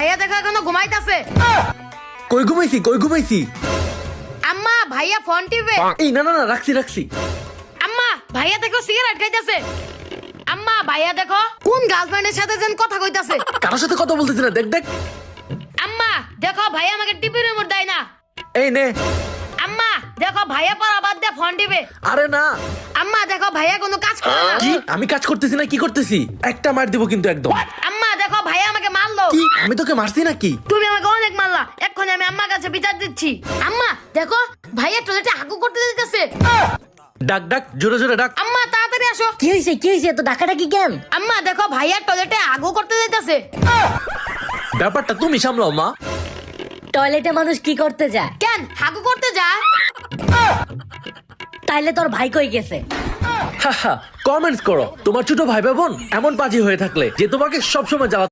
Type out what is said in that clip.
ভাইয়া দেখো এখনো ঘুমাইতাছে। কই ঘুমাইছি? আম্মা ভাইয়া ফোন টিপে। এই না রাখছি। আম্মা ভাইয়া দেখো সিগারেট খাইতাছে। আম্মা ভাইয়া দেখো কোন গার্লফ্রেন্ডের সাথে যেন কথা কইতাছে। কারোর সাথে কথা বলতেছি না, দেখ। আম্মা দেখো ভাইয়া আমাকে টিপি রিমোট দেয় না। এই নে। আম্মা দেখো ভাইয়া পড়া বাদ দিয়ে ফোন টিপে। আরে না। আম্মা দেখো ভাইয়া কোনো কাজ করে না। কি আমি কাজ করতেছি না? কি করতেছি? একটা মার দিব কিন্তু একদম। আম্মা দেখো ভাইয়া আমাকে মারলো। কি আমি তোকে মারছি নাকি? তুমি আমাকে অনেক মারলা, এক্ষুনি আমি আম্মার কাছে বিচার দিচ্ছি। আম্মা দেখো ভাইয়া টয়লেটে হাগু করতে দিতেছে। ডাক জোরে ডাক। আম্মা তাড়াতাড়ি আসো। কি হয়েছে তো ডাকাডাকি কেন? আম্মা দেখো ভাইয়া টয়লেটে হাগু করতে দিতেছে। ব্যাপারটা তুমি সামলাও মা। টয়লেটে মানুষ কি করতে যায়? কেন হাগু করতে যায়? তাইলে তোর ভাই কই গেছে? কমেন্টস করো তোমার ছোট ভাই বোন এমন পাজি হয়ে থাকলে যে তোমাকে সবসময় জ্বালা